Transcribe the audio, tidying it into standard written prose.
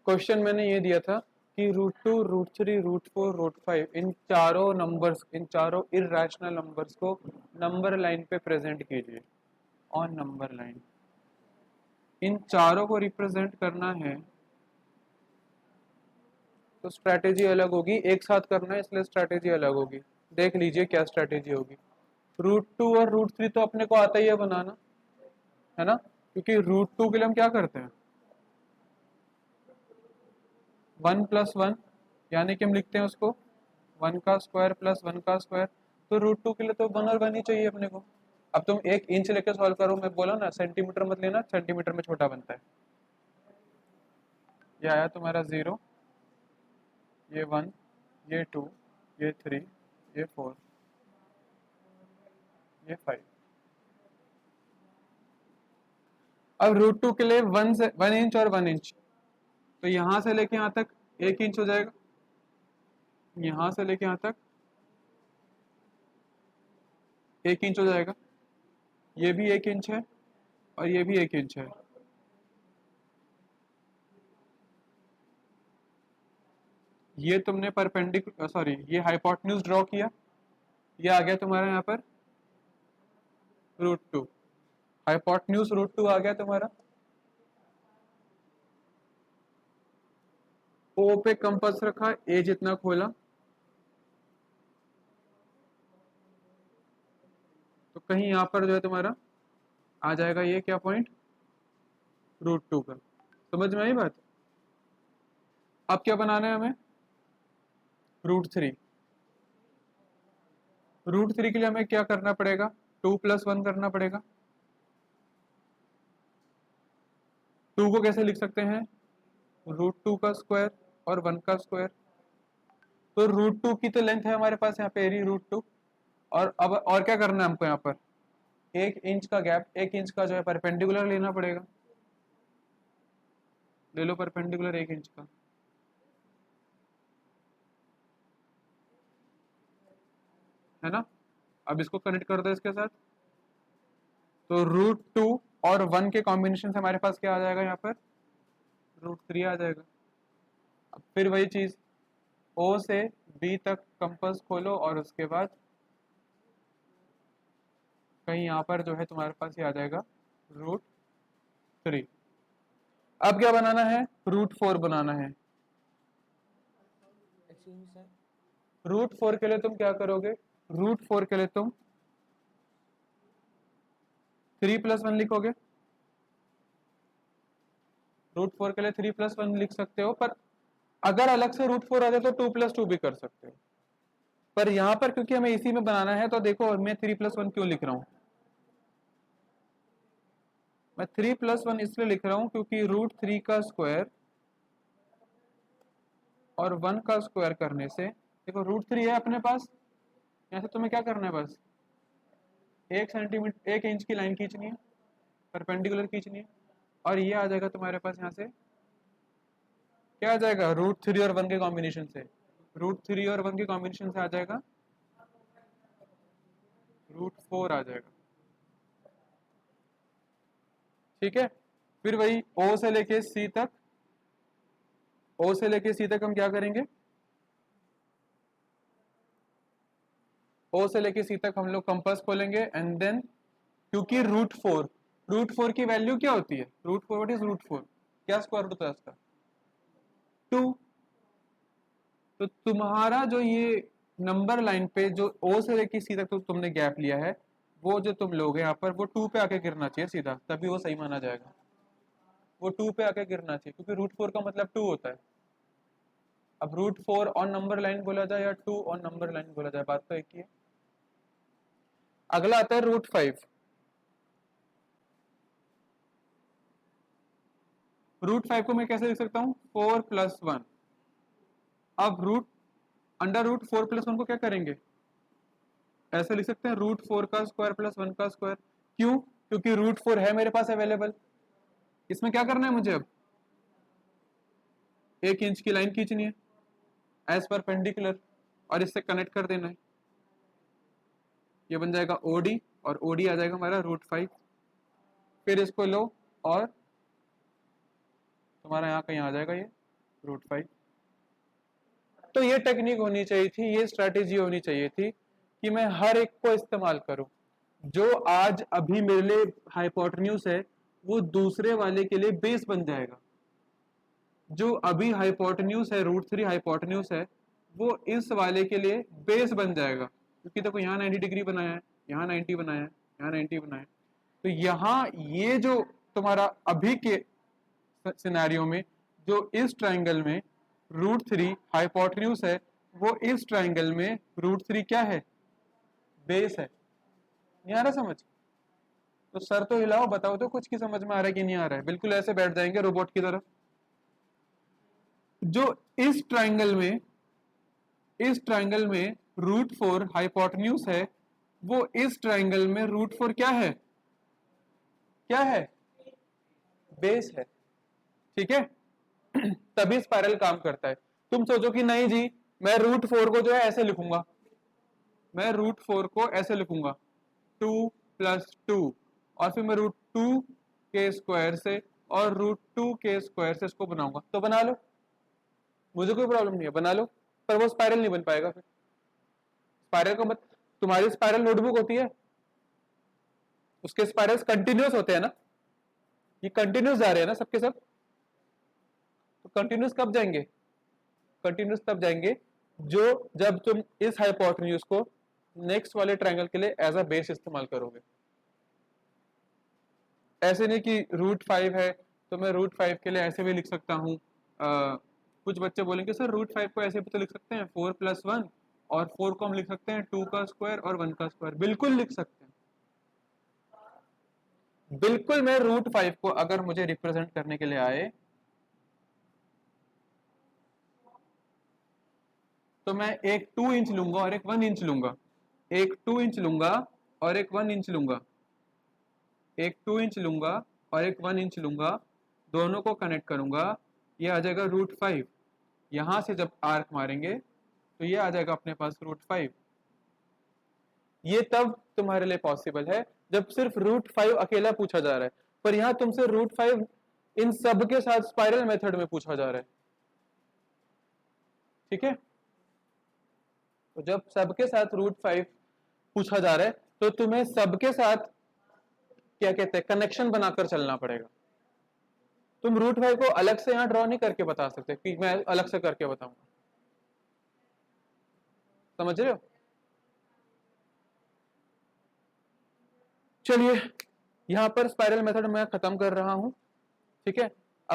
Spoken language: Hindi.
क्वेश्चन मैंने ये दिया था कि √2, √3, √4, √5 इन चारों नंबर्स, इन चारों इर्रेशनल नंबर्स को नंबर लाइन पे प्रेजेंट कीजिए ऑन नंबर लाइन। इन चारों को रिप्रेजेंट करना है तो स्ट्रैटेजी अलग होगी, एक साथ करना है इसलिए स्ट्रैटेजी अलग होगी। देख लीजिए क्या स्ट्रैटेजी होगी। √2 और √3 तो अपने को आता ही है बनाना, है ना, क्योंकि √2 के लिए हम क्या करते हैं 1 + 1, यानी कि हम लिखते हैं उसको 1 का स्क्वायर प्लस 1 का स्क्वायर। तो √2 के लिए तो 1 और 1 ही चाहिए अपने को। अब तुम 1 इंच लेकर सॉल्व करो, मैं बोला ना सेंटीमीटर मत लेना, सेंटीमीटर में छोटा बनता है। ये आया तुम्हारा 0, ये 1, ये 2, ये 3, ये 4, ये 5। अब √2 के लिए 1 इंच और 1 इंच, तो यहां से लेके यहां तक 1 इंच हो जाएगा, यहां से लेके यहां तक 1 इंच हो जाएगा, ये भी 1 इंच है और ये भी 1 इंच है। ये तुमने सॉरी ये हाइपोटेन्यूज ड्रॉ किया, ये आ गया तुम्हारा यहाँ पर √2, हाइपोटेन्यूज √2 आ गया तुम्हारा। ओ पे कंपास रखा, ए जितना खोला, तो कहीं यहाँ पर जो है तुम्हारा आ जाएगा ये क्या पॉइंट √2 का। समझ में आई बात। अब क्या बनाना है हमें √3। √3 के लिए हमें क्या करना पड़ेगा 2 + 1 करना पड़ेगा। 2 को कैसे लिख सकते हैं √2 का स्क्वायर और 1 का स्क्वायर। तो √2 की तो लेंथ है हमारे पास यहाँ पे एरी √2, और अब और क्या करना है हमको यहाँ पर 1 इंच का गैप, 1 इंच का जो है परपेंडिकुलर लेना पड़ेगा। ले लो परपेंडिकुलर 1 इंच का, है ना। अब इसको कनेक्ट कर दो इसके साथ, तो √2 और 1 के कॉम्बिनेशन से हमारे पास क्या आ जाएगा यहाँ पर √3 आ जाएगा। अब फिर वही चीज O से B तक कंपास खोलो और उसके बाद कहीं यहाँ पर जो है तुम्हारे पास ये आ जाएगा √3। अब क्या बनाना है √4 बनाना है। √4 के लिए तुम क्या करोगे √4 के लिए तुम 3 + 1 लिखोगे। √4 के लिए 3 + 1 लिख सकते हो, पर अगर अलग से √4 आ जाए तो 2 + 2 भी कर सकते हो। पर यहां पर क्योंकि हमें इसी में बनाना है तो देखो मैं 3 + 1 क्यों लिख रहा हूं। मैं 3 + 1 इसलिए लिख रहा हूं क्योंकि √3 का स्क्वायर और 1 का स्क्वायर करने से, देखो √3 है अपने पास, यहाँ से तुम्हें क्या करना है बस 1 इंच की लाइन खींचनी है, परपेंडिकुलर खींचनी है, और ये आ जाएगा तुम्हारे पास यहाँ से क्या आ जाएगा √3 और 1 के कॉम्बिनेशन से, √3 और 1 के कॉम्बिनेशन से आ जाएगा √4 आ जाएगा। ठीक है, फिर वही O से लेके C तक, O से लेके C तक हम क्या करेंगे O से लेके C तक हम लोग कंपास खोलेंगे एंड देन क्योंकि √4 की वैल्यू क्या होती है √4, व्हाट इज √4, क्या स्क्वायर रूट होता है उसका 2। तो तुम्हारा जो ये नंबर लाइन पे जो O से लेके C तक तो तुमने गैप लिया है, वो जो तुम लोगे यहाँ पर वो 2 पे आके गिरना चाहिए सीधा, तभी वो सही माना जाएगा। वो 2 पे आके गिरना चाहिए क्योंकि √4 का मतलब 2 होता है। अब √4 ऑन नंबर लाइन बोला जाए या 2 ऑन नंबर लाइन बोला जाए, बात तो एक ही है। अगला आता है √5। √5 को मैं कैसे लिख सकता हूँ 4 + 1। अब √4 + 1 को क्या करेंगे ऐसे लिख सकते हैं √4 का स्क्वायर प्लस 1 का स्क्वायर। क्यों, क्योंकि √4 है मेरे पास अवेलेबल। इसमें क्या करना है मुझे अब 1 इंच की लाइन खींचनी है एज परपेंडिकुलर और इससे कनेक्ट कर देना है। ये बन जाएगा OD और OD आ जाएगा हमारा √5। फिर इसको लो और तुम्हारा यहाँ कहीं आ जाएगा ये √5। तो ये टेक्निक होनी चाहिए थी, ये स्ट्रैटेजी होनी चाहिए थी कि मैं हर एक को इस्तेमाल करूं। जो आज अभी मेरे लिए हाइपोटेन्यूज है वो दूसरे वाले के लिए बेस बन जाएगा। जो अभी हाइपोटेन्यूज है, √3 हाइपोटेन्यूज है, वो इस वाले के लिए बेस बन जाएगा। क्योंकि देखो यहाँ 90 डिग्री बनाया है, यहाँ 90 बनाया है, यहाँ 90 बनाया है, तो यहाँ ये जो तुम्हारा अभी के सिनेरियो में जो इस ट्राइंगल में √3 हाइपोटेन्यूज है, वो इस ट्राइंगल में √3 क्या है, बेस है। नहीं आ रहा समझ? तो सर तो हिलाओ, बताओ तो कुछ की समझ में आ रहा है कि नहीं आ रहा है। बिल्कुल ऐसे बैठ जाएंगे रोबोट की तरह। जो इस ट्राइंगल में √4 हाइपोटेन्यूज है, वो इस ट्राइंगल में √4 क्या है, क्या है, बेस है। ठीक है। तभी स्पाइरल काम करता है। तुम सोचो कि नहीं जी मैं √4 को जो है ऐसे लिखूंगा, मैं √4 को ऐसे लिखूंगा 2 + 2 और फिर मैं √2 के स्क्वायर से और √2 के स्क्वायर से इसको बनाऊंगा, तो बना लो, मुझे कोई प्रॉब्लम नहीं है, बना लो। पर वो स्पाइरल नहीं बन पाएगा। फिर स्पाइरल का मतलब तुम्हारी स्पाइरल नोटबुक होती है, उसके स्पाइरल्स कंटिन्यूअस होते हैं ना, ये कंटिन्यूअस जा रहे हैं ना सबके सब। तो कंटिन्यूअस कब जाएंगे, कंटिन्यूअस तब जाएंगे जब तुम इस हाइपोटेन्यूज को नेक्स्ट वाले ट्रायंगल के लिए एज अ बेस इस्तेमाल करोगे। ऐसे नहीं कि √5 है तो मैं √5 के लिए ऐसे भी लिख सकता हूँ। कुछ बच्चे बोलेंगे सर √5 को ऐसे भी तो लिख सकते हैं 4 + 1, और 4 को हम लिख सकते हैं 2 का स्क्वायर और 1 का स्क्वायर। बिल्कुल लिख सकते हैं, बिल्कुल। मैं √5 को अगर मुझे रिप्रेजेंट करने के लिए आए तो मैं एक 2 इंच लूंगा और एक 1 इंच लूंगा, एक 2 इंच लूंगा और एक 1 इंच लूंगा, एक 2 इंच लूंगा और एक 1 इंच लूंगा, दोनों को कनेक्ट करूंगा, ये आ जाएगा √5। यहां से जब आर्क मारेंगे तो ये आ जाएगा अपने पास √5। ये तब तुम्हारे लिए पॉसिबल है जब सिर्फ √5 अकेला पूछा जा रहा है, पर यहां तुमसे √5 इन सब के साथ स्पाइरल मेथड में पूछा जा रहा है। ठीक है। तो जब सबके साथ √5 पूछा जा रहा है तो तुम्हें सबके साथ क्या कहते हैं, कनेक्शन बनाकर चलना पड़ेगा। तुम √5 को अलग से यहां ड्रॉ नहीं करके बता सकते कि मैं अलग से करके बताऊंगा। समझ रहे हो? चलिए यहां पर स्पाइरल मेथड मैं खत्म कर रहा हूं। ठीक है।